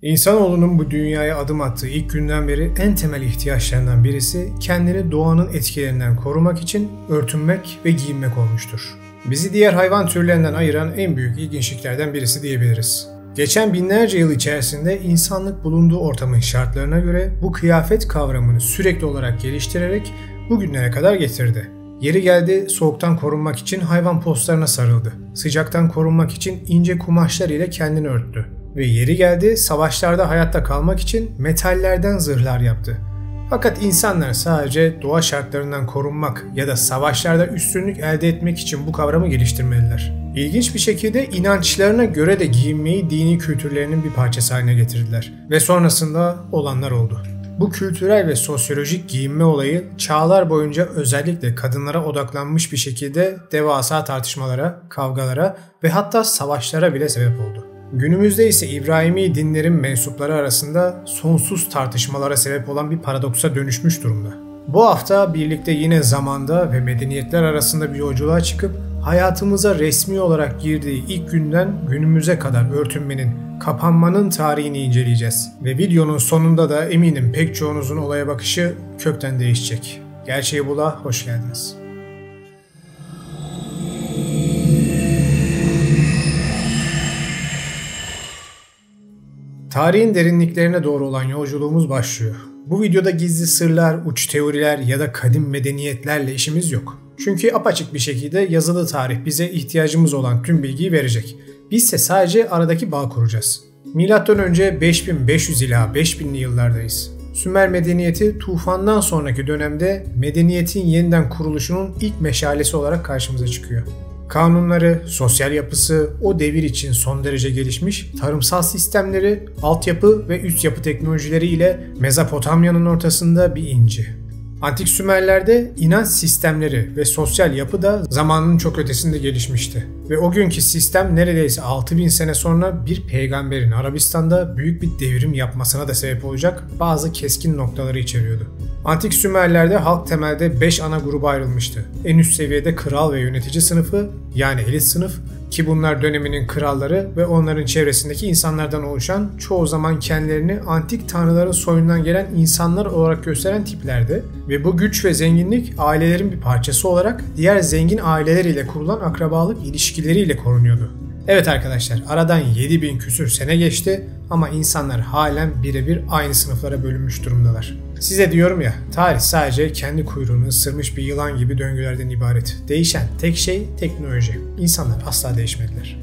İnsanoğlunun bu dünyaya adım attığı ilk günden beri en temel ihtiyaçlarından birisi kendini doğanın etkilerinden korumak için örtünmek ve giyinmek olmuştur. Bizi diğer hayvan türlerinden ayıran en büyük ilginçliklerden birisi diyebiliriz. Geçen binlerce yıl içerisinde insanlık bulunduğu ortamın şartlarına göre bu kıyafet kavramını sürekli olarak geliştirerek bugünlere kadar getirdi. Yeri geldi soğuktan korunmak için hayvan postlarına sarıldı. Sıcaktan korunmak için ince kumaşlar ile kendini örttü. Ve yeri geldi savaşlarda hayatta kalmak için metallerden zırhlar yaptı. Fakat insanlar sadece doğa şartlarından korunmak ya da savaşlarda üstünlük elde etmek için bu kavramı geliştirmediler. İlginç bir şekilde inançlarına göre de giyinmeyi dini kültürlerinin bir parçası haline getirdiler. Ve sonrasında olanlar oldu. Bu kültürel ve sosyolojik giyinme olayı çağlar boyunca özellikle kadınlara odaklanmış bir şekilde devasa tartışmalara, kavgalara ve hatta savaşlara bile sebep oldu. Günümüzde ise İbrahimi dinlerin mensupları arasında sonsuz tartışmalara sebep olan bir paradoksa dönüşmüş durumda. Bu hafta birlikte yine zamanda ve medeniyetler arasında bir yolculuğa çıkıp hayatımıza resmi olarak girdiği ilk günden günümüze kadar örtünmenin, kapanmanın tarihini inceleyeceğiz. Ve videonun sonunda da eminim pek çoğunuzun olaya bakışı kökten değişecek. Gerçeği Bula hoş geldiniz. Tarihin derinliklerine doğru olan yolculuğumuz başlıyor. Bu videoda gizli sırlar, uç teoriler ya da kadim medeniyetlerle işimiz yok. Çünkü apaçık bir şekilde yazılı tarih bize ihtiyacımız olan tüm bilgiyi verecek. Bizse sadece aradaki bağ kuracağız. Milattan önce 5500 ila 5000'li yıllardayız. Sümer medeniyeti tufandan sonraki dönemde medeniyetin yeniden kuruluşunun ilk meşalesi olarak karşımıza çıkıyor. Kanunları, sosyal yapısı o devir için son derece gelişmiş, tarımsal sistemleri, altyapı ve üst yapı teknolojileri ile Mezopotamya'nın ortasında bir inci. Antik Sümerler'de inanç sistemleri ve sosyal yapı da zamanının çok ötesinde gelişmişti. Ve o günkü sistem neredeyse 6000 sene sonra bir peygamberin Arabistan'da büyük bir devrim yapmasına da sebep olacak bazı keskin noktaları içeriyordu. Antik Sümerler'de halk temelde 5 ana gruba ayrılmıştı. En üst seviyede kral ve yönetici sınıfı yani elit sınıf ki bunlar döneminin kralları ve onların çevresindeki insanlardan oluşan çoğu zaman kendilerini antik tanrıların soyundan gelen insanlar olarak gösteren tiplerdi ve bu güç ve zenginlik ailelerin bir parçası olarak diğer zengin aileler ile kurulan akrabalık ilişkileriyle korunuyordu. Evet arkadaşlar aradan 7000 küsür sene geçti ama insanlar halen birebir aynı sınıflara bölünmüş durumdalar. Size diyorum ya tarih sadece kendi kuyruğunu ısırmış bir yılan gibi döngülerden ibaret. Değişen tek şey teknoloji. İnsanlar asla değişmediler.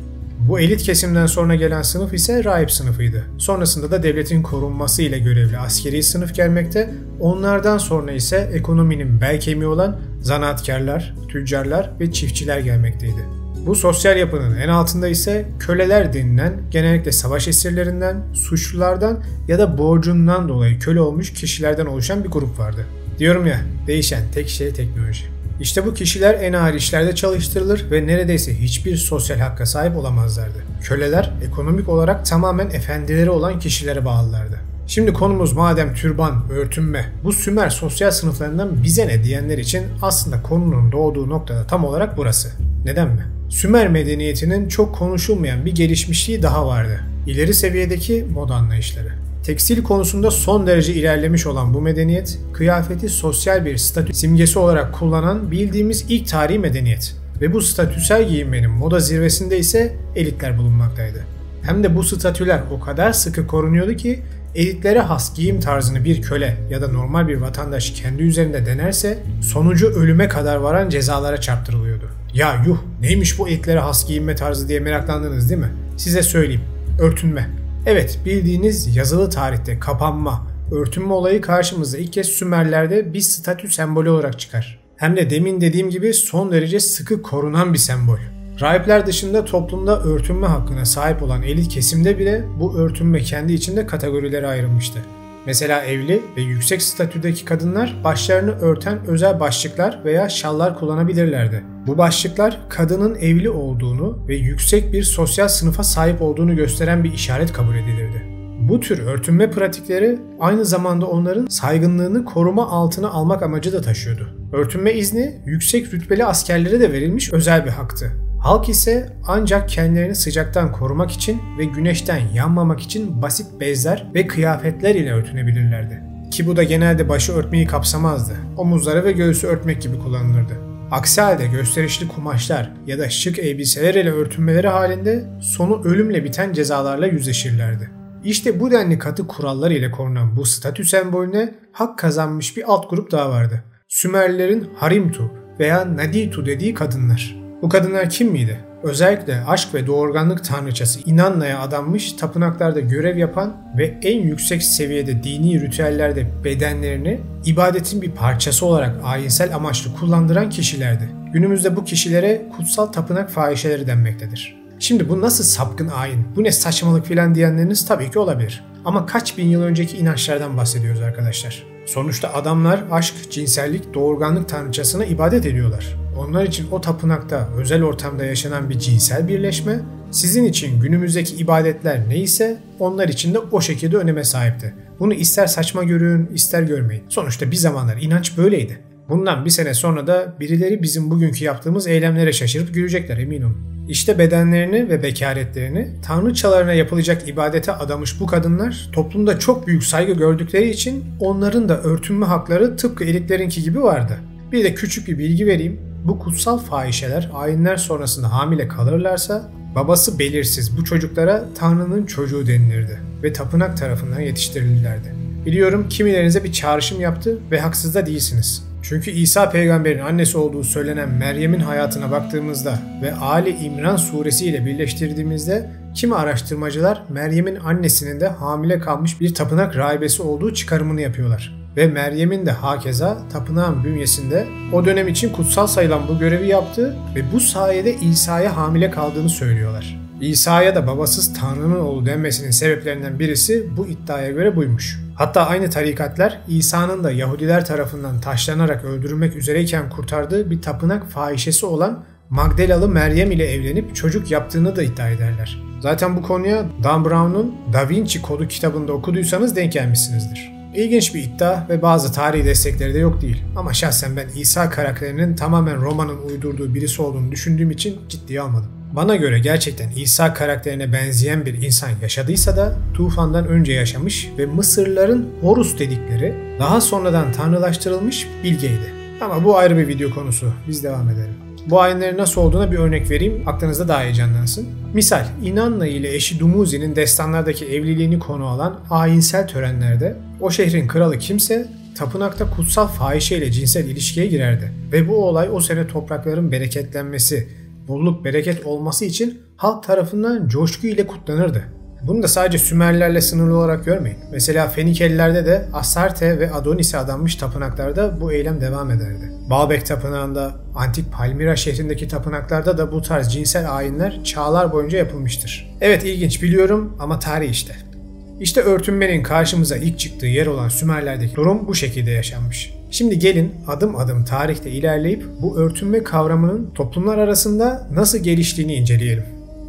Bu elit kesimden sonra gelen sınıf ise rahip sınıfıydı. Sonrasında da devletin korunması ile görevli askeri sınıf gelmekte. Onlardan sonra ise ekonominin bel kemiği olan zanaatkarlar, tüccarlar ve çiftçiler gelmekteydi. Bu sosyal yapının en altında ise köleler denilen genellikle savaş esirlerinden, suçlulardan ya da borcundan dolayı köle olmuş kişilerden oluşan bir grup vardı. Diyorum ya, değişen tek şey teknoloji. İşte bu kişiler en ağır işlerde çalıştırılır ve neredeyse hiçbir sosyal hakka sahip olamazlardı. Köleler ekonomik olarak tamamen efendileri olan kişilere bağlılardı. Şimdi konumuz madem türban, örtünme, bu Sümer sosyal sınıflarından bize ne diyenler için aslında konunun doğduğu noktada tam olarak burası. Neden mi? Sümer medeniyetinin çok konuşulmayan bir gelişmişliği daha vardı. İleri seviyedeki moda anlayışları. Tekstil konusunda son derece ilerlemiş olan bu medeniyet, kıyafeti sosyal bir statü simgesi olarak kullanan bildiğimiz ilk tarihi medeniyet. Ve bu statüsel giyinmenin moda zirvesinde ise elitler bulunmaktaydı. Hem de bu statüler o kadar sıkı korunuyordu ki elitlere has giyim tarzını bir köle ya da normal bir vatandaş kendi üzerinde denerse sonucu ölüme kadar varan cezalara çarptırılıyordu. Ya yuh neymiş bu elitlere has giyinme tarzı diye meraklandınız değil mi? Size söyleyeyim. Örtünme. Evet bildiğiniz yazılı tarihte kapanma, örtünme olayı karşımıza ilk kez Sümerler'de bir statü sembolü olarak çıkar. Hem de demin dediğim gibi son derece sıkı korunan bir sembol. Rahipler dışında toplumda örtünme hakkına sahip olan elit kesimde bile bu örtünme kendi içinde kategorilere ayrılmıştı. Mesela evli ve yüksek statüdeki kadınlar başlarını örten özel başlıklar veya şallar kullanabilirlerdi. Bu başlıklar kadının evli olduğunu ve yüksek bir sosyal sınıfa sahip olduğunu gösteren bir işaret kabul edilirdi. Bu tür örtünme pratikleri aynı zamanda onların saygınlığını koruma altına almak amacı da taşıyordu. Örtünme izni yüksek rütbeli askerlere de verilmiş özel bir haktı. Halk ise ancak kendilerini sıcaktan korumak için ve güneşten yanmamak için basit bezler ve kıyafetler ile örtünebilirlerdi. Ki bu da genelde başı örtmeyi kapsamazdı. Omuzları ve göğsü örtmek gibi kullanılırdı. Aksi halde gösterişli kumaşlar ya da şık elbiseler ile örtünmeleri halinde sonu ölümle biten cezalarla yüzleşirlerdi. İşte bu denli katı kurallar ile korunan bu statü sembolüne hak kazanmış bir alt grup daha vardı. Sümerlilerin Harimtu veya Naditu dediği kadınlar. Bu kadınlar kim miydi? Özellikle aşk ve doğurganlık tanrıçası Inanna'ya adanmış tapınaklarda görev yapan ve en yüksek seviyede dini ritüellerde bedenlerini ibadetin bir parçası olarak ayinsel amaçlı kullandıran kişilerdi. Günümüzde bu kişilere kutsal tapınak fahişeleri denmektedir. Şimdi bu nasıl sapkın ayin, bu ne saçmalık filan diyenleriniz tabii ki olabilir. Ama kaç bin yıl önceki inançlardan bahsediyoruz arkadaşlar. Sonuçta adamlar aşk, cinsellik, doğurganlık tanrıçasına ibadet ediyorlar. Onlar için o tapınakta özel ortamda yaşanan bir cinsel birleşme, sizin için günümüzdeki ibadetler neyse onlar için de o şekilde öneme sahipti. Bunu ister saçma görün, ister görmeyin. Sonuçta bir zamanlar inanç böyleydi. Bundan bir sene sonra da birileri bizim bugünkü yaptığımız eylemlere şaşırıp gülecekler, emin olun. İşte bedenlerini ve bekaretlerini tanrıçalarına yapılacak ibadete adamış bu kadınlar toplumda çok büyük saygı gördükleri için onların da örtünme hakları tıpkı elitlerinki gibi vardı. Bir de küçük bir bilgi vereyim. Bu kutsal fahişeler ayinler sonrasında hamile kalırlarsa babası belirsiz bu çocuklara Tanrı'nın çocuğu denilirdi ve tapınak tarafından yetiştirilirlerdi. Biliyorum kimilerinize bir çağrışım yaptı ve haksız da değilsiniz. Çünkü İsa peygamberin annesi olduğu söylenen Meryem'in hayatına baktığımızda ve Ali İmran suresi ile birleştirdiğimizde kimi araştırmacılar Meryem'in annesinin de hamile kalmış bir tapınak rahibesi olduğu çıkarımını yapıyorlar. Ve Meryem'in de hakeza tapınağın bünyesinde o dönem için kutsal sayılan bu görevi yaptığı ve bu sayede İsa'ya hamile kaldığını söylüyorlar. İsa'ya da babasız Tanrı'nın oğlu denmesinin sebeplerinden birisi bu iddiaya göre buymuş. Hatta aynı tarikatlar İsa'nın da Yahudiler tarafından taşlanarak öldürülmek üzereyken kurtardığı bir tapınak fahişesi olan Magdalalı Meryem ile evlenip çocuk yaptığını da iddia ederler. Zaten bu konuya Dan Brown'un Da Vinci Kodu kitabında okuduysanız denk gelmişsinizdir. İlginç bir iddia ve bazı tarihi destekleri de yok değil. Ama şahsen ben İsa karakterinin tamamen romanın uydurduğu birisi olduğunu düşündüğüm için ciddiye almadım. Bana göre gerçekten İsa karakterine benzeyen bir insan yaşadıysa da tufandan önce yaşamış ve Mısırlıların Horus dedikleri daha sonradan tanrılaştırılmış bilgeydi. Ama bu ayrı bir video konusu. Biz devam edelim. Bu ayinlerin nasıl olduğuna bir örnek vereyim, aklınızda daha heyecanlansın. Misal, Inanna ile eşi Dumuzi'nin destanlardaki evliliğini konu alan ayinsel törenlerde o şehrin kralı kimse tapınakta kutsal fahişe ile cinsel ilişkiye girerdi. Ve bu olay o sene toprakların bereketlenmesi, bolluk bereket olması için halk tarafından coşku ile kutlanırdı. Bunu da sadece Sümerlerle sınırlı olarak görmeyin. Mesela Fenikelilerde de Astarte ve Adonis'e adanmış tapınaklarda bu eylem devam ederdi. Baalbek tapınağında, antik Palmyra şehrindeki tapınaklarda da bu tarz cinsel ayinler çağlar boyunca yapılmıştır. Evet, ilginç biliyorum ama tarih işte. İşte örtünmenin karşımıza ilk çıktığı yer olan Sümerlerdeki durum bu şekilde yaşanmış. Şimdi gelin adım adım tarihte ilerleyip bu örtünme kavramının toplumlar arasında nasıl geliştiğini inceleyelim.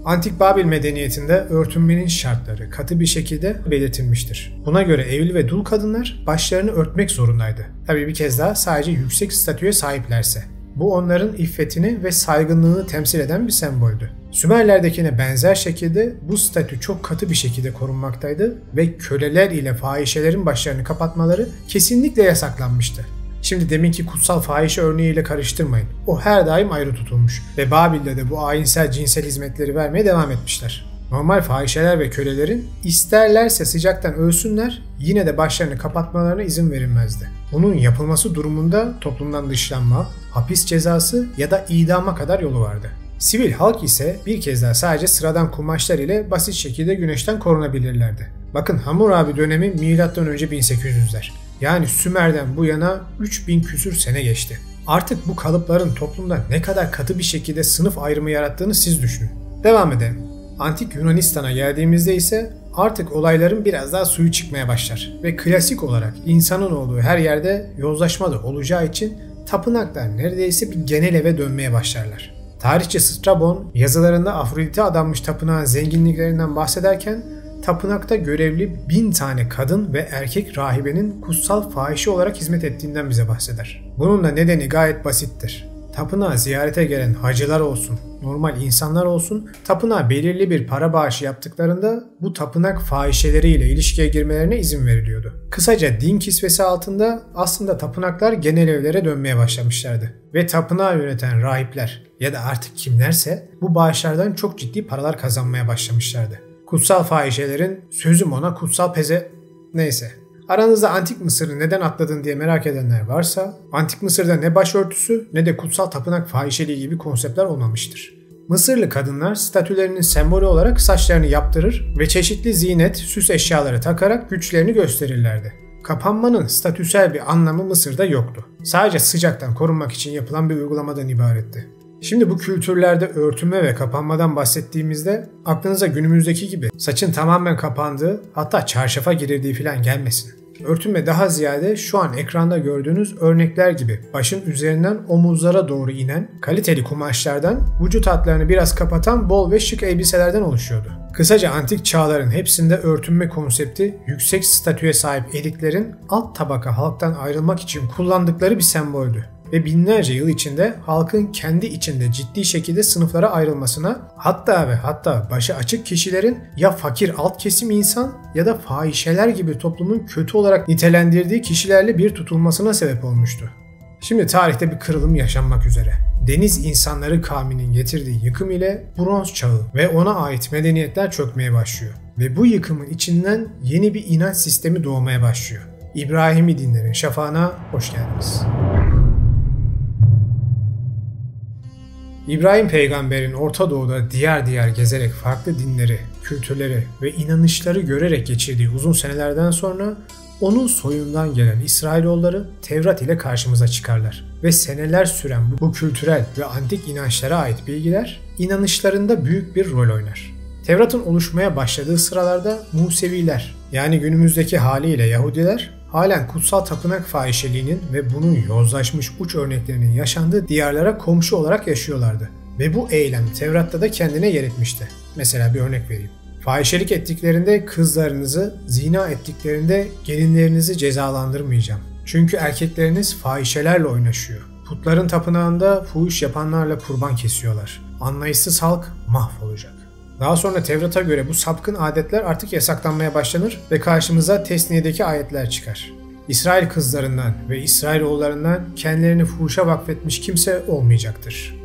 Antik Babil medeniyetinde örtünmenin şartları katı bir şekilde belirtilmiştir. Buna göre evli ve dul kadınlar başlarını örtmek zorundaydı. Tabii bir kez daha sadece yüksek statüye sahiplerse. Bu onların iffetini ve saygınlığını temsil eden bir semboldü. Sümerlerdekine benzer şekilde bu statü çok katı bir şekilde korunmaktaydı ve köleler ile fahişelerin başlarını kapatmaları kesinlikle yasaklanmıştı. Şimdi deminki kutsal fahişe örneğiyle karıştırmayın. O her daim ayrı tutulmuş ve Babil'de de bu ayinsel cinsel hizmetleri vermeye devam etmişler. Normal fahişeler ve kölelerin isterlerse sıcaktan ölsünler yine de başlarını kapatmalarına izin verilmezdi. Bunun yapılması durumunda toplumdan dışlanma, hapis cezası ya da idama kadar yolu vardı. Sivil halk ise bir kez daha sadece sıradan kumaşlar ile basit şekilde güneşten korunabilirlerdi. Bakın Hammurabi dönemi M.Ö. 1800'ler. Yani Sümer'den bu yana 3000 küsür sene geçti. Artık bu kalıpların toplumda ne kadar katı bir şekilde sınıf ayrımı yarattığını siz düşünün. Devam edelim. Antik Yunanistan'a geldiğimizde ise artık olayların biraz daha suyu çıkmaya başlar ve klasik olarak insanın olduğu her yerde yozlaşma da olacağı için tapınaklar neredeyse bir genel eve dönmeye başlarlar. Tarihçi Strabon yazılarında Afrodit'e adanmış tapınağın zenginliklerinden bahsederken tapınakta görevli 1000 tane kadın ve erkek rahibenin kutsal fahişe olarak hizmet ettiğinden bize bahseder. Bunun da nedeni gayet basittir. Tapınağa ziyarete gelen hacılar olsun, normal insanlar olsun, tapınağa belirli bir para bağışı yaptıklarında bu tapınak fahişeleriyle ilişkiye girmelerine izin veriliyordu. Kısaca din kisvesi altında aslında tapınaklar genel evlere dönmeye başlamışlardı. Ve tapınağı yöneten rahipler ya da artık kimlerse bu bağışlardan çok ciddi paralar kazanmaya başlamışlardı. Kutsal fahişelerin sözüm ona kutsal neyse. Aranızda Antik Mısır'ı neden atladın diye merak edenler varsa, Antik Mısır'da ne başörtüsü ne de kutsal tapınak fahişeliği gibi konseptler olmamıştır. Mısırlı kadınlar statülerinin sembolü olarak saçlarını yaptırır ve çeşitli zinet, süs eşyaları takarak güçlerini gösterirlerdi. Kapanmanın statüsel bir anlamı Mısır'da yoktu. Sadece sıcaktan korunmak için yapılan bir uygulamadan ibaretti. Şimdi bu kültürlerde örtünme ve kapanmadan bahsettiğimizde aklınıza günümüzdeki gibi saçın tamamen kapandığı, hatta çarşafa girildiği falan gelmesin. Örtünme daha ziyade şu an ekranda gördüğünüz örnekler gibi başın üzerinden omuzlara doğru inen kaliteli kumaşlardan, vücut hatlarını biraz kapatan bol ve şık elbiselerden oluşuyordu. Kısaca antik çağların hepsinde örtünme konsepti yüksek statüye sahip elitlerin alt tabaka halktan ayrılmak için kullandıkları bir semboldü. Ve binlerce yıl içinde halkın kendi içinde ciddi şekilde sınıflara ayrılmasına, hatta başı açık kişilerin ya fakir alt kesim insan ya da fahişeler gibi toplumun kötü olarak nitelendirdiği kişilerle bir tutulmasına sebep olmuştu. Şimdi tarihte bir kırılım yaşanmak üzere. Deniz insanları kavminin getirdiği yıkım ile bronz çağı ve ona ait medeniyetler çökmeye başlıyor. Ve bu yıkımın içinden yeni bir inanç sistemi doğmaya başlıyor. İbrahimi dinlerin şafağına hoş geldiniz. İbrahim peygamberin Orta Doğu'da diyar diyar gezerek farklı dinleri, kültürleri ve inanışları görerek geçirdiği uzun senelerden sonra onun soyundan gelen İsrailoğulları Tevrat ile karşımıza çıkarlar. Ve seneler süren bu kültürel ve antik inançlara ait bilgiler inanışlarında büyük bir rol oynar. Tevrat'ın oluşmaya başladığı sıralarda Museviler, yani günümüzdeki haliyle Yahudiler, halen kutsal tapınak fahişeliğinin ve bunun yozlaşmış uç örneklerinin yaşandığı diyarlara komşu olarak yaşıyorlardı. Ve bu eylem Tevrat'ta da kendine yer etmişti. Mesela bir örnek vereyim. Fahişelik ettiklerinde kızlarınızı, zina ettiklerinde gelinlerinizi cezalandırmayacağım. Çünkü erkekleriniz fahişelerle oynaşıyor. Putların tapınağında fuhuş yapanlarla kurban kesiyorlar. Anlayışsız halk mahvolacak. Daha sonra Tevrat'a göre bu sapkın adetler artık yasaklanmaya başlanır ve karşımıza Tesniye'deki ayetler çıkar. İsrail kızlarından ve İsrailoğullarından kendilerini fuhuşa vakfetmiş kimse olmayacaktır.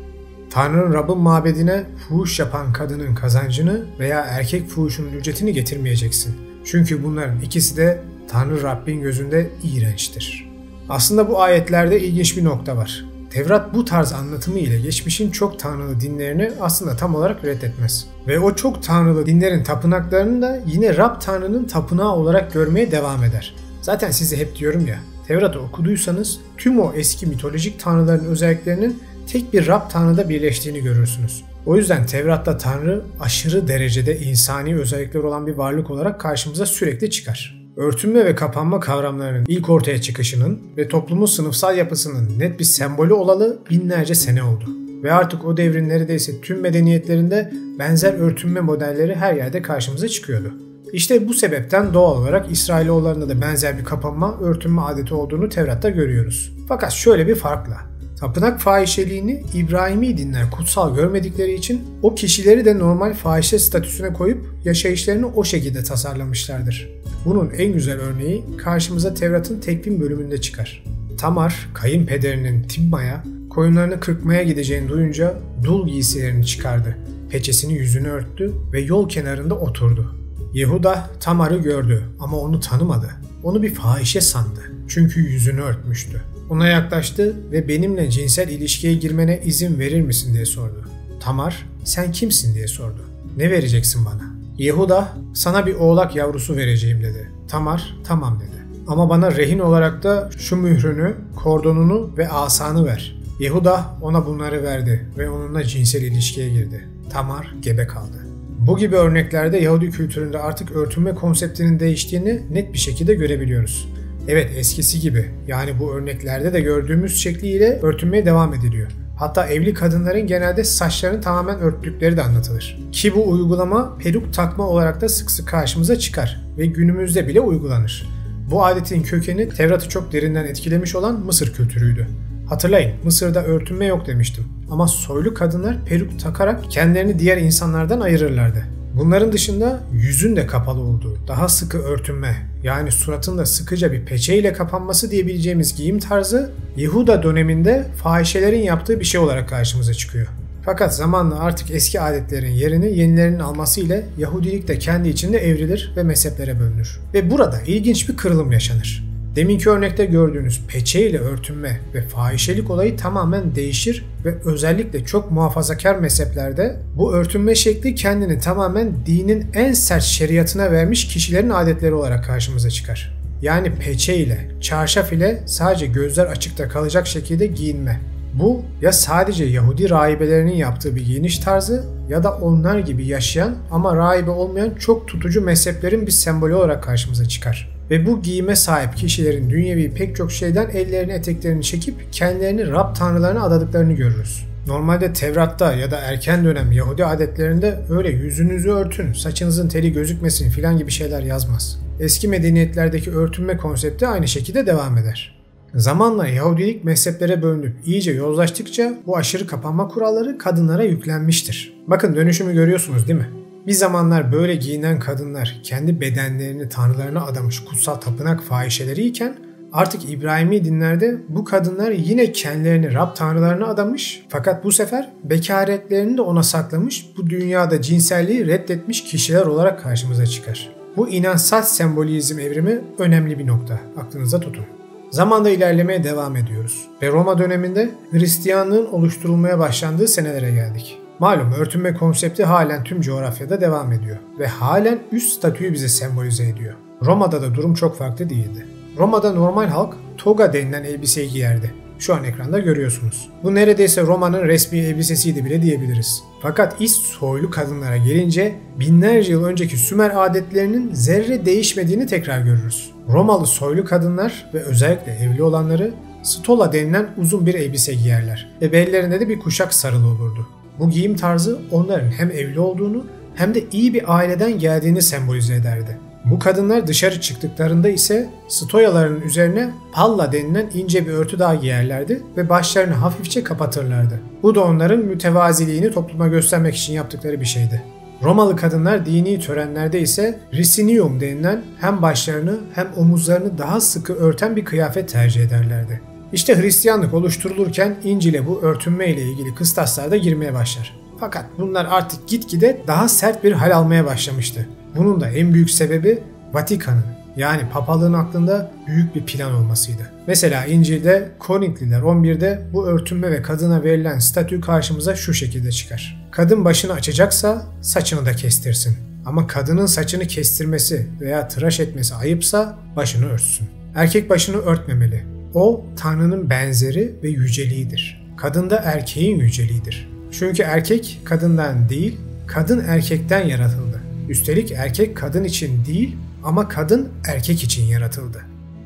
Tanrı'nın Rabb'in mabedine fuhuş yapan kadının kazancını veya erkek fuhuşunun ücretini getirmeyeceksin. Çünkü bunların ikisi de Tanrı Rabbin gözünde iğrençtir. Aslında bu ayetlerde ilginç bir nokta var. Tevrat bu tarz anlatımı ile geçmişin çok tanrılı dinlerini aslında tam olarak reddetmez. Ve o çok tanrılı dinlerin tapınaklarını da yine Rab Tanrı'nın tapınağı olarak görmeye devam eder. Zaten size hep diyorum ya, Tevrat'ı okuduysanız tüm o eski mitolojik tanrıların özelliklerinin tek bir Rab Tanrı'da birleştiğini görürsünüz. O yüzden Tevrat'ta Tanrı aşırı derecede insani özellikler olan bir varlık olarak karşımıza sürekli çıkar. Örtünme ve kapanma kavramlarının ilk ortaya çıkışının ve toplumun sınıfsal yapısının net bir sembolü olalı binlerce sene oldu. Ve artık o devrin neredeyse tüm medeniyetlerinde benzer örtünme modelleri her yerde karşımıza çıkıyordu. İşte bu sebepten doğal olarak İsrailoğullarında da benzer bir kapanma, örtünme adeti olduğunu Tevrat'ta görüyoruz. Fakat şöyle bir farkla. Tapınak fahişeliğini İbrahimi dinler kutsal görmedikleri için o kişileri de normal fahişe statüsüne koyup yaşayışlarını o şekilde tasarlamışlardır. Bunun en güzel örneği karşımıza Tevrat'ın Tekvin bölümünde çıkar. Tamar, kayınpederinin Timma'ya koyunlarını kırpmaya gideceğini duyunca dul giysilerini çıkardı. Peçesini yüzünü örttü ve yol kenarında oturdu. Yehuda Tamar'ı gördü ama onu tanımadı. Onu bir fahişe sandı. Çünkü yüzünü örtmüştü. Ona yaklaştı ve benimle cinsel ilişkiye girmene izin verir misin diye sordu. Tamar, sen kimsin diye sordu. Ne vereceksin bana? Yehuda, sana bir oğlak yavrusu vereceğim dedi. Tamar, tamam dedi. Ama bana rehin olarak da şu mührünü, kordonunu ve asanı ver. Yehuda ona bunları verdi ve onunla cinsel ilişkiye girdi. Tamar gebe kaldı. Bu gibi örneklerde Yahudi kültüründe artık örtünme konseptinin değiştiğini net bir şekilde görebiliyoruz. Evet, eskisi gibi, yani bu örneklerde de gördüğümüz şekliyle örtünmeye devam ediliyor. Hatta evli kadınların genelde saçlarını tamamen örttükleri de anlatılır. Ki bu uygulama peruk takma olarak da sık sık karşımıza çıkar ve günümüzde bile uygulanır. Bu adetin kökeni Tevrat'ı çok derinden etkilemiş olan Mısır kültürüydü. Hatırlayın, Mısır'da örtünme yok demiştim. Ama soylu kadınlar peruk takarak kendilerini diğer insanlardan ayırırlardı. Bunların dışında yüzün de kapalı olduğu, daha sıkı örtünme, yani suratın da sıkıca bir peçeyle kapanması diyebileceğimiz giyim tarzı Yehuda döneminde fahişelerin yaptığı bir şey olarak karşımıza çıkıyor. Fakat zamanla artık eski adetlerin yerini yenilerinin alması ile Yahudilik de kendi içinde evrilir ve mezheplere bölünür. Ve burada ilginç bir kırılım yaşanır. Deminki örnekte gördüğünüz peçe ile örtünme ve fahişelik olayı tamamen değişir ve özellikle çok muhafazakar mezheplerde bu örtünme şekli kendini tamamen dinin en sert şeriatına vermiş kişilerin adetleri olarak karşımıza çıkar. Yani peçe ile, çarşaf ile sadece gözler açıkta kalacak şekilde giyinme. Bu ya sadece Yahudi rahibelerinin yaptığı bir giyiniş tarzı ya da onlar gibi yaşayan ama rahibe olmayan çok tutucu mezheplerin bir sembolü olarak karşımıza çıkar. Ve bu giyime sahip kişilerin dünyevi pek çok şeyden ellerini eteklerini çekip kendilerini Rab tanrılarına adadıklarını görürüz. Normalde Tevrat'ta ya da erken dönem Yahudi adetlerinde öyle yüzünüzü örtün, saçınızın teli gözükmesin filan gibi şeyler yazmaz. Eski medeniyetlerdeki örtünme konsepti aynı şekilde devam eder. Zamanla Yahudilik mezheplere bölünüp iyice yozlaştıkça bu aşırı kapanma kuralları kadınlara yüklenmiştir. Bakın dönüşümü görüyorsunuz değil mi? Bir zamanlar böyle giyinen kadınlar kendi bedenlerini tanrılarına adamış kutsal tapınak fahişeleriyken artık İbrahimi dinlerde bu kadınlar yine kendilerini Rab tanrılarına adamış fakat bu sefer bekaretlerini de ona saklamış bu dünyada cinselliği reddetmiş kişiler olarak karşımıza çıkar. Bu inançsal sembolizm evrimi önemli bir nokta. Aklınıza tutun. Zamanda ilerlemeye devam ediyoruz ve Roma döneminde Hristiyanlığın oluşturulmaya başlandığı senelere geldik. Malum örtünme konsepti halen tüm coğrafyada devam ediyor ve halen üst statüyü bize sembolize ediyor. Roma'da da durum çok farklı değildi. Roma'da normal halk toga denilen elbiseyi giyerdi. Şu an ekranda görüyorsunuz. Bu neredeyse Roma'nın resmi elbisesiydi bile diyebiliriz. Fakat iş soylu kadınlara gelince binlerce yıl önceki Sümer adetlerinin zerre değişmediğini tekrar görürüz. Romalı soylu kadınlar ve özellikle evli olanları stola denilen uzun bir elbise giyerler ve bellerinde de bir kuşak sarılı olurdu. Bu giyim tarzı onların hem evli olduğunu hem de iyi bir aileden geldiğini sembolize ederdi. Bu kadınlar dışarı çıktıklarında ise stoyalarının üzerine palla denilen ince bir örtü daha giyerlerdi ve başlarını hafifçe kapatırlardı. Bu da onların mütevaziliğini topluma göstermek için yaptıkları bir şeydi. Romalı kadınlar dini törenlerde ise risinium denilen hem başlarını hem omuzlarını daha sıkı örten bir kıyafet tercih ederlerdi. İşte Hristiyanlık oluşturulurken İncil'e bu örtünme ile ilgili kıstaslar da girmeye başlar. Fakat bunlar artık gitgide daha sert bir hal almaya başlamıştı. Bunun da en büyük sebebi Vatikan'ın yani papalığın aklında büyük bir plan olmasıydı. Mesela İncil'de Korintliler 11'de bu örtünme ve kadına verilen statü karşımıza şu şekilde çıkar. Kadın başını açacaksa saçını da kestirsin. Ama kadının saçını kestirmesi veya tıraş etmesi ayıpsa başını örtsün. Erkek başını örtmemeli. O Tanrı'nın benzeri ve yüceliğidir. Kadın da erkeğin yüceliğidir. Çünkü erkek kadından değil, kadın erkekten yaratıldı. Üstelik erkek kadın için değil ama kadın erkek için yaratıldı.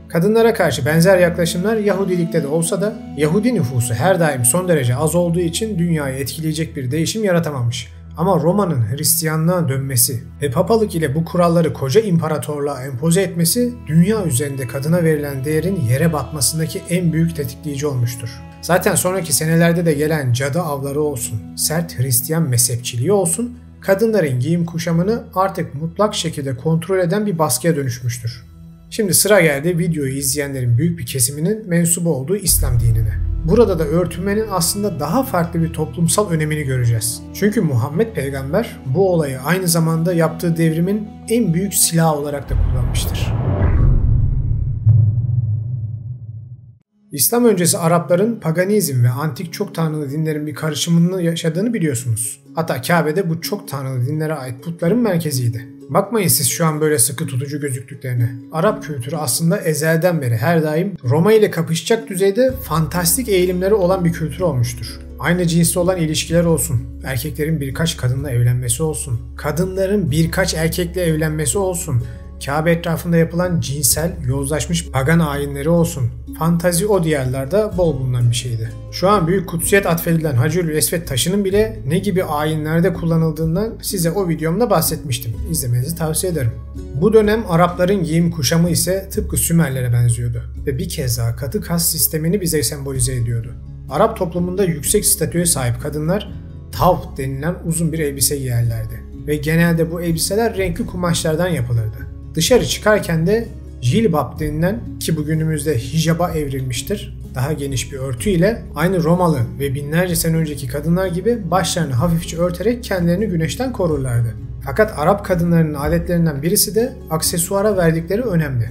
Kadınlara karşı benzer yaklaşımlar Yahudilikte de olsa da Yahudi nüfusu her daim son derece az olduğu için dünyayı etkileyecek bir değişim yaratamamış. Ama Roma'nın Hristiyanlığa dönmesi ve papalık ile bu kuralları koca imparatorluğa empoze etmesi dünya üzerinde kadına verilen değerin yere batmasındaki en büyük tetikleyici olmuştur. Zaten sonraki senelerde de gelen cadı avları olsun, sert Hristiyan mezhepçiliği olsun, kadınların giyim kuşamını artık mutlak şekilde kontrol eden bir baskıya dönüşmüştür. Şimdi sıra geldi videoyu izleyenlerin büyük bir kesiminin mensubu olduğu İslam dinine. Burada da örtünmenin aslında daha farklı bir toplumsal önemini göreceğiz. Çünkü Muhammed Peygamber bu olayı aynı zamanda yaptığı devrimin en büyük silahı olarak da kullanmıştır. İslam öncesi Arapların paganizm ve antik çok tanrılı dinlerin bir karışımını yaşadığını biliyorsunuz. Hatta Kabe'de bu çok tanrılı dinlere ait putların merkeziydi. Bakmayın siz şu an böyle sıkı tutucu gözüktüklerine. Arap kültürü aslında ezelden beri her daim Roma ile kapışacak düzeyde fantastik eğilimleri olan bir kültür olmuştur. Aynı cinsli olan ilişkiler olsun, erkeklerin birkaç kadınla evlenmesi olsun, kadınların birkaç erkekle evlenmesi olsun, Kabe etrafında yapılan cinsel, yozlaşmış pagan ayinleri olsun. Fantazi o diyarlarda bol bulunan bir şeydi. Şu an büyük kutsiyet atfedilen Hacerül Esved taşının bile ne gibi ayinlerde kullanıldığından size o videomda bahsetmiştim. İzlemenizi tavsiye ederim. Bu dönem Arapların giyim kuşamı ise tıpkı Sümerlere benziyordu ve bir kez daha katı kas sistemini bize sembolize ediyordu. Arap toplumunda yüksek statüye sahip kadınlar tavt denilen uzun bir elbise giyerlerdi ve genelde bu elbiseler renkli kumaşlardan yapılırdı. Dışarı çıkarken de jilbab denilen, ki bugünümüzde hicaba evrilmiştir, daha geniş bir örtü ile aynı Romalı ve binlerce sene önceki kadınlar gibi başlarını hafifçe örterek kendilerini güneşten korurlardı. Fakat Arap kadınlarının adetlerinden birisi de aksesuara verdikleri önemli.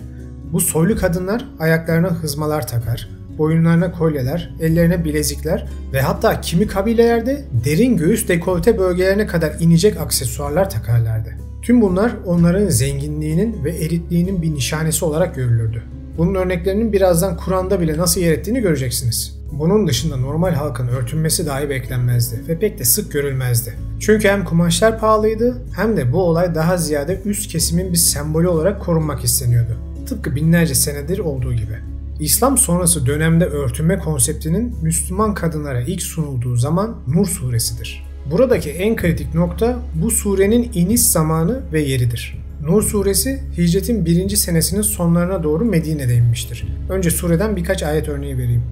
Bu soylu kadınlar ayaklarına hızmalar takar, boyunlarına kolyeler, ellerine bilezikler ve hatta kimi kabilelerde derin göğüs dekolte bölgelerine kadar inecek aksesuarlar takarlardı. Tüm bunlar onların zenginliğinin ve elitliğinin bir nişanesi olarak görülürdü. Bunun örneklerinin birazdan Kur'an'da bile nasıl yer ettiğini göreceksiniz. Bunun dışında normal halkın örtünmesi dahi beklenmezdi ve pek de sık görülmezdi. Çünkü hem kumaşlar pahalıydı hem de bu olay daha ziyade üst kesimin bir sembolü olarak korunmak isteniyordu. Tıpkı binlerce senedir olduğu gibi. İslam sonrası dönemde örtünme konseptinin Müslüman kadınlara ilk sunulduğu zaman Nur suresidir. Buradaki en kritik nokta bu surenin iniş zamanı ve yeridir. Nur suresi hicretin 1. senesinin sonlarına doğru Medine'de inmiştir. Önce sureden birkaç ayet örneği vereyim.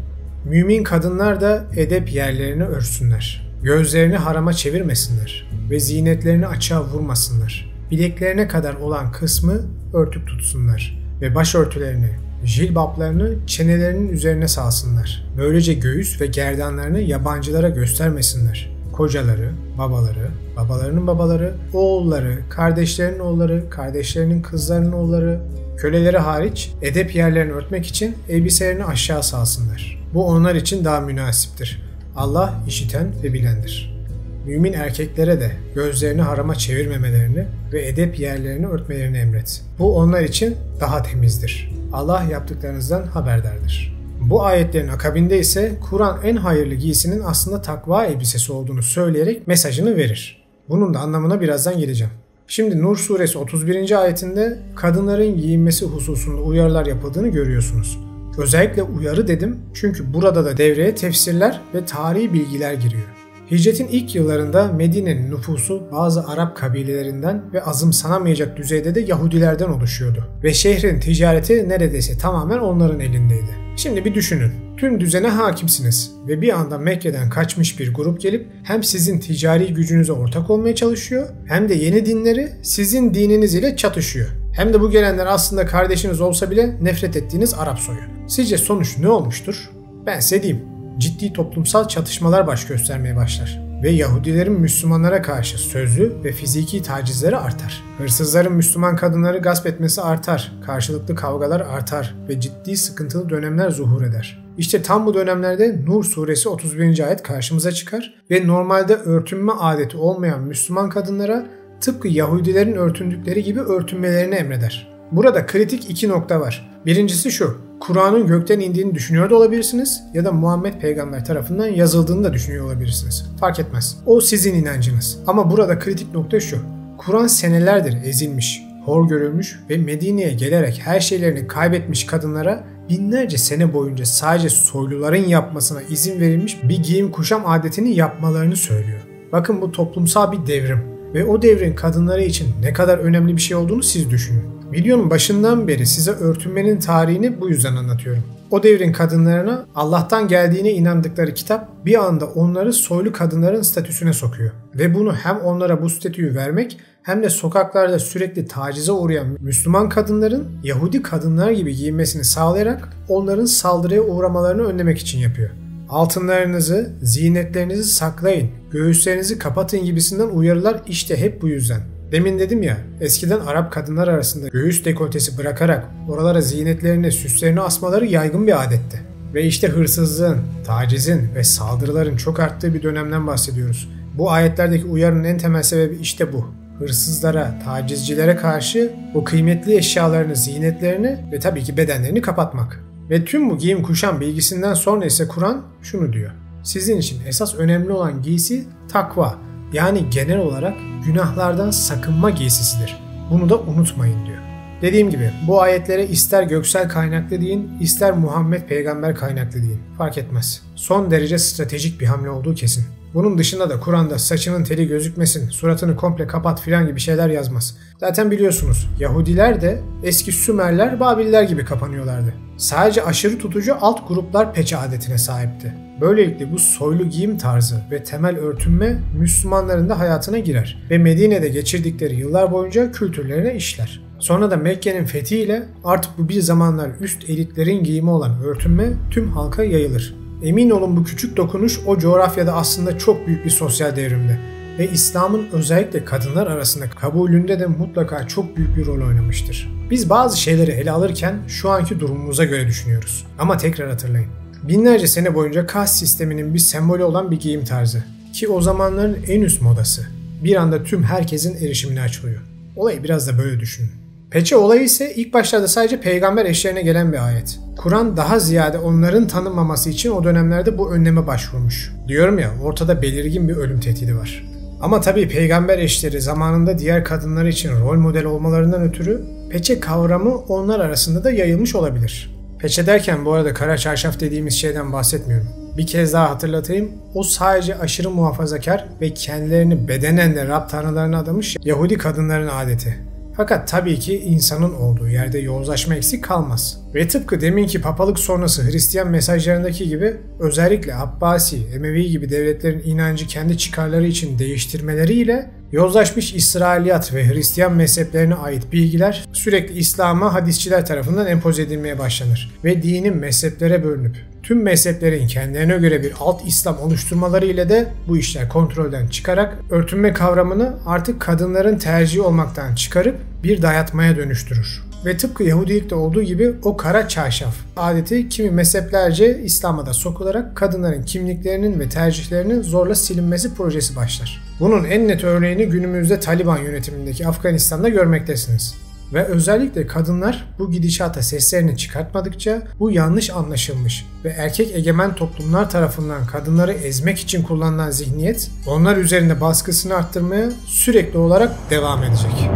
Mümin kadınlar da edep yerlerini örtsünler. Gözlerini harama çevirmesinler ve zinetlerini açığa vurmasınlar. Bileklerine kadar olan kısmı örtüp tutsunlar ve başörtülerini, jilbaplarını çenelerinin üzerine salsınlar. Böylece göğüs ve gerdanlarını yabancılara göstermesinler. Kocaları, babaları, babalarının babaları, oğulları, kardeşlerinin oğulları, kardeşlerinin kızlarının oğulları, köleleri hariç edep yerlerini örtmek için elbiselerini aşağı salsınlar. Bu onlar için daha münasiptir. Allah işiten ve bilendir. Mümin erkeklere de gözlerini harama çevirmemelerini ve edep yerlerini örtmelerini emret. Bu onlar için daha temizdir. Allah yaptıklarınızdan haberdardır. Bu ayetlerin akabinde ise Kur'an en hayırlı giysinin aslında takva elbisesi olduğunu söyleyerek mesajını verir. Bunun da anlamına birazdan geleceğim. Şimdi Nur suresi 31. ayetinde kadınların giyinmesi hususunda uyarılar yapıldığını görüyorsunuz. Özellikle uyarı dedim çünkü burada da devreye tefsirler ve tarihi bilgiler giriyor. Hicretin ilk yıllarında Medine'nin nüfusu bazı Arap kabilelerinden ve azımsanamayacak düzeyde de Yahudilerden oluşuyordu. Ve şehrin ticareti neredeyse tamamen onların elindeydi. Şimdi bir düşünün. Tüm düzene hakimsiniz ve bir anda Mekke'den kaçmış bir grup gelip hem sizin ticari gücünüze ortak olmaya çalışıyor hem de yeni dinleri sizin dininiz ile çatışıyor. Hem de bu gelenler aslında kardeşiniz olsa bile nefret ettiğiniz Arap soyu. Sizce sonuç ne olmuştur? Ben size diyeyim. Ciddi toplumsal çatışmalar baş göstermeye başlar ve Yahudilerin Müslümanlara karşı sözlü ve fiziki tacizleri artar. Hırsızların Müslüman kadınları gasp etmesi artar, karşılıklı kavgalar artar ve ciddi sıkıntılı dönemler zuhur eder. İşte tam bu dönemlerde Nur suresi 31. ayet karşımıza çıkar ve normalde örtünme adeti olmayan Müslüman kadınlara tıpkı Yahudilerin örtündükleri gibi örtünmelerini emreder. Burada kritik iki nokta var. Birincisi şu: Kur'an'ın gökten indiğini düşünüyor da olabilirsiniz ya da Muhammed peygamber tarafından yazıldığını da düşünüyor olabilirsiniz. Fark etmez. O sizin inancınız. Ama burada kritik nokta şu: Kur'an senelerdir ezilmiş, hor görülmüş ve Medine'ye gelerek her şeylerini kaybetmiş kadınlara binlerce sene boyunca sadece soyluların yapmasına izin verilmiş bir giyim kuşam adetini yapmalarını söylüyor. Bakın, bu toplumsal bir devrim ve o devrin kadınları için ne kadar önemli bir şey olduğunu siz düşünün. Videonun başından beri size örtünmenin tarihini bu yüzden anlatıyorum. O devrin kadınlarına Allah'tan geldiğine inandıkları kitap bir anda onları soylu kadınların statüsüne sokuyor. Ve bunu hem onlara bu statüyü vermek hem de sokaklarda sürekli tacize uğrayan Müslüman kadınların Yahudi kadınlar gibi giyinmesini sağlayarak onların saldırıya uğramalarını önlemek için yapıyor. Altınlarınızı, zinetlerinizi saklayın, göğüslerinizi kapatın gibisinden uyarılar işte hep bu yüzden. Demin dedim ya, eskiden Arap kadınlar arasında göğüs dekoltesi bırakarak oralara zinetlerini, süslerini asmaları yaygın bir adetti. Ve işte hırsızlığın, tacizin ve saldırıların çok arttığı bir dönemden bahsediyoruz. Bu ayetlerdeki uyarının en temel sebebi işte bu. Hırsızlara, tacizcilere karşı o kıymetli eşyalarını, zinetlerini ve tabii ki bedenlerini kapatmak. Ve tüm bu giyim kuşam bilgisinden sonra ise Kur'an şunu diyor: sizin için esas önemli olan giysi takva. Yani genel olarak günahlardan sakınma giysisidir. Bunu da unutmayın diyor. Dediğim gibi bu ayetlere ister göksel kaynaklı deyin, ister Muhammed peygamber kaynaklı deyin. Fark etmez. Son derece stratejik bir hamle olduğu kesin. Bunun dışında da Kur'an'da saçının teli gözükmesin, suratını komple kapat filan gibi şeyler yazmaz. Zaten biliyorsunuz Yahudiler de eski Sümerler, Babiller gibi kapanıyorlardı. Sadece aşırı tutucu alt gruplar peçe adetine sahipti. Böylelikle bu soylu giyim tarzı ve temel örtünme Müslümanların da hayatına girer ve Medine'de geçirdikleri yıllar boyunca kültürlerine işler. Sonra da Mekke'nin fethiyle artık bu bir zamanlar üst elitlerin giyimi olan örtünme tüm halka yayılır. Emin olun bu küçük dokunuş o coğrafyada aslında çok büyük bir sosyal devrimdi ve İslam'ın özellikle kadınlar arasında kabulünde de mutlaka çok büyük bir rol oynamıştır. Biz bazı şeyleri ele alırken şu anki durumumuza göre düşünüyoruz. Ama tekrar hatırlayın. Binlerce sene boyunca kas sisteminin bir sembolü olan bir giyim tarzı ki o zamanların en üst modası. Bir anda tüm herkesin erişimine açılıyor. Olayı biraz da böyle düşünün. Peçe olayı ise ilk başlarda sadece peygamber eşlerine gelen bir ayet. Kur'an daha ziyade onların tanınmaması için o dönemlerde bu önleme başvurmuş. Diyorum ya, ortada belirgin bir ölüm tehdidi var. Ama tabii peygamber eşleri zamanında diğer kadınlar için rol model olmalarından ötürü peçe kavramı onlar arasında da yayılmış olabilir. Peçe derken bu arada kara çarşaf dediğimiz şeyden bahsetmiyorum. Bir kez daha hatırlatayım, o sadece aşırı muhafazakar ve kendilerini bedenen de Rab tanrılarına adamış Yahudi kadınların adeti. Fakat tabii ki insanın olduğu yerde yozlaşma eksik kalmaz. Ve tıpkı deminki papalık sonrası Hristiyan mesajlarındaki gibi özellikle Abbasi, Emevi gibi devletlerin inancı kendi çıkarları için değiştirmeleriyle yozlaşmış İsrailiyat ve Hristiyan mezheplerine ait bilgiler sürekli İslam'a hadisçiler tarafından empoze edilmeye başlanır. Ve dinin mezheplere bölünüp tüm mezheplerin kendilerine göre bir alt İslam oluşturmaları ile de bu işler kontrolden çıkarak örtünme kavramını artık kadınların tercihi olmaktan çıkarıp bir dayatmaya dönüştürür. Ve tıpkı Yahudilikte olduğu gibi o kara çarşaf adeti kimi mezheplerce İslam'a da sokularak kadınların kimliklerinin ve tercihlerinin zorla silinmesi projesi başlar. Bunun en net örneğini günümüzde Taliban yönetimindeki Afganistan'da görmektesiniz. Ve özellikle kadınlar bu gidişata seslerini çıkartmadıkça bu yanlış anlaşılmış ve erkek egemen toplumlar tarafından kadınları ezmek için kullanılan zihniyet onlar üzerinde baskısını arttırmaya sürekli olarak devam edecek.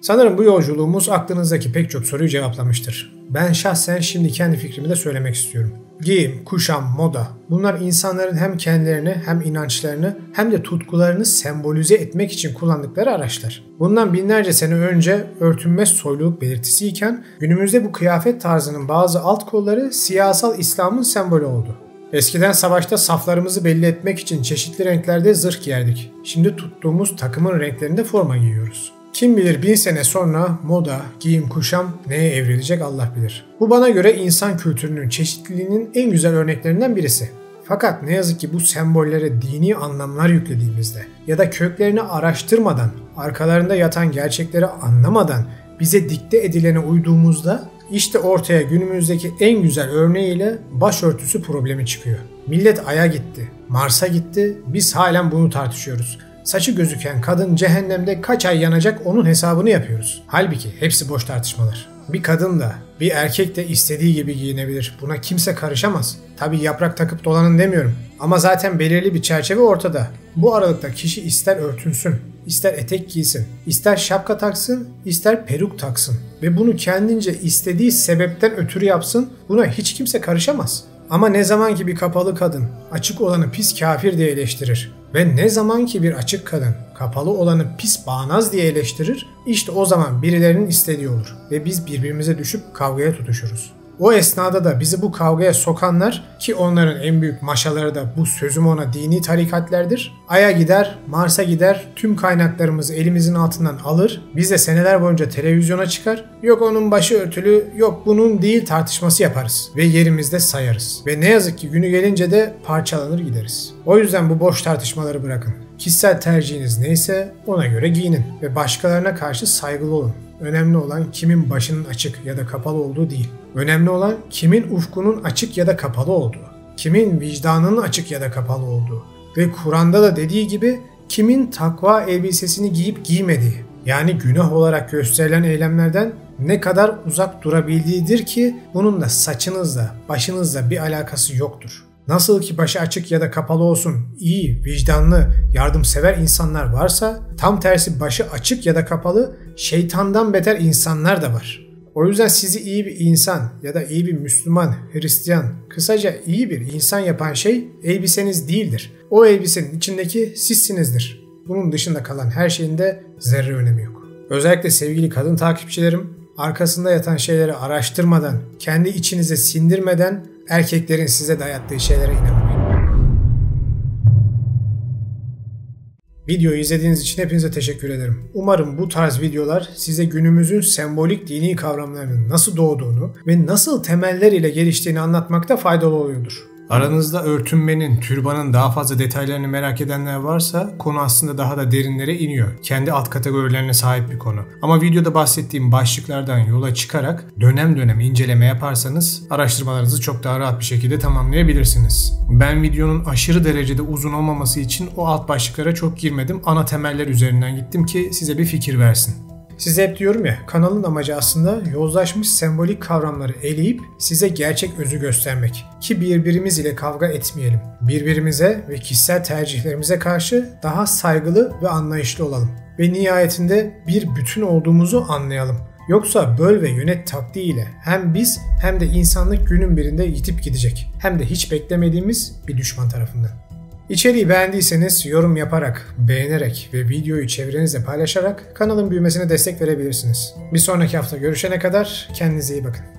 Sanırım bu yolculuğumuz aklınızdaki pek çok soruyu cevaplamıştır. Ben şahsen şimdi kendi fikrimi de söylemek istiyorum. Giyim, kuşam, moda bunlar insanların hem kendilerini hem inançlarını hem de tutkularını sembolize etmek için kullandıkları araçlar. Bundan binlerce sene önce örtünme soyluluk belirtisiyken günümüzde bu kıyafet tarzının bazı alt kolları siyasal İslam'ın sembolü oldu. Eskiden savaşta saflarımızı belli etmek için çeşitli renklerde zırh giyerdik. Şimdi tuttuğumuz takımın renklerinde forma giyiyoruz. Kim bilir 1000 sene sonra moda, giyim, kuşam neye evrilecek Allah bilir. Bu bana göre insan kültürünün çeşitliliğinin en güzel örneklerinden birisi. Fakat ne yazık ki bu sembollere dini anlamlar yüklediğimizde ya da köklerini araştırmadan, arkalarında yatan gerçekleri anlamadan bize dikte edilene uyduğumuzda işte ortaya günümüzdeki en güzel örneğiyle başörtüsü problemi çıkıyor. Millet Ay'a gitti, Mars'a gitti, biz halen bunu tartışıyoruz. Saçı gözüken kadın cehennemde kaç ay yanacak onun hesabını yapıyoruz. Halbuki hepsi boş tartışmalar. Bir kadın da bir erkek de istediği gibi giyinebilir. Buna kimse karışamaz. Tabii yaprak takıp dolanın demiyorum. Ama zaten belirli bir çerçeve ortada. Bu aralıkta kişi ister örtünsün, ister etek giysin, ister şapka taksın, ister peruk taksın. Ve bunu kendince istediği sebepten ötürü yapsın. Buna hiç kimse karışamaz. Ama ne zaman ki bir kapalı kadın açık olanı pis kafir diye eleştirir ve ne zaman ki bir açık kadın kapalı olanı pis bağnaz diye eleştirir, işte o zaman birilerinin istediği olur ve biz birbirimize düşüp kavgaya tutuşuruz. O esnada da bizi bu kavgaya sokanlar ki onların en büyük maşaları da bu sözüm ona dini tarikatlerdir. Ay'a gider, Mars'a gider, tüm kaynaklarımızı elimizin altından alır, biz de seneler boyunca televizyona çıkar, yok onun başı örtülü, yok bunun değil tartışması yaparız ve yerimizde sayarız. Ve ne yazık ki günü gelince de parçalanır gideriz. O yüzden bu boş tartışmaları bırakın. Kişisel tercihiniz neyse ona göre giyinin ve başkalarına karşı saygılı olun. Önemli olan kimin başının açık ya da kapalı olduğu değil. Önemli olan kimin ufkunun açık ya da kapalı olduğu. Kimin vicdanının açık ya da kapalı olduğu. Ve Kur'an'da da dediği gibi kimin takva elbisesini giyip giymediği. Yani günah olarak gösterilen eylemlerden ne kadar uzak durabildiğidir ki bunun da saçınızla, başınızla bir alakası yoktur. Nasıl ki başı açık ya da kapalı olsun iyi, vicdanlı, yardımsever insanlar varsa, tam tersi başı açık ya da kapalı şeytandan beter insanlar da var. O yüzden sizi iyi bir insan ya da iyi bir Müslüman, Hristiyan, kısaca iyi bir insan yapan şey elbiseniz değildir. O elbisenin içindeki sizsinizdir. Bunun dışında kalan her şeyin de zerre önemi yok. Özellikle sevgili kadın takipçilerim, arkasında yatan şeyleri araştırmadan, kendi içinize sindirmeden erkeklerin size dayattığı şeylere inanmayın. Videoyu izlediğiniz için hepinize teşekkür ederim. Umarım bu tarz videolar size günümüzün sembolik dini kavramlarının nasıl doğduğunu ve nasıl temeller ile geliştiğini anlatmakta faydalı oluyordur. Aranızda örtünmenin, türbanın daha fazla detaylarını merak edenler varsa konu aslında daha da derinlere iniyor. Kendi alt kategorilerine sahip bir konu. Ama videoda bahsettiğim başlıklardan yola çıkarak dönem dönem inceleme yaparsanız araştırmalarınızı çok daha rahat bir şekilde tamamlayabilirsiniz. Ben videonun aşırı derecede uzun olmaması için o alt başlıklara çok girmedim. Ana temeller üzerinden gittim ki size bir fikir versin. Size hep diyorum ya, kanalın amacı aslında yozlaşmış sembolik kavramları eleyip size gerçek özü göstermek. Ki birbirimiz ile kavga etmeyelim. Birbirimize ve kişisel tercihlerimize karşı daha saygılı ve anlayışlı olalım. Ve nihayetinde bir bütün olduğumuzu anlayalım. Yoksa böl ve yönet taktiğiyle hem biz hem de insanlık günün birinde yitip gidecek. Hem de hiç beklemediğimiz bir düşman tarafından. İçeriği beğendiyseniz yorum yaparak, beğenerek ve videoyu çevrenizle paylaşarak kanalın büyümesine destek verebilirsiniz. Bir sonraki hafta görüşene kadar kendinize iyi bakın.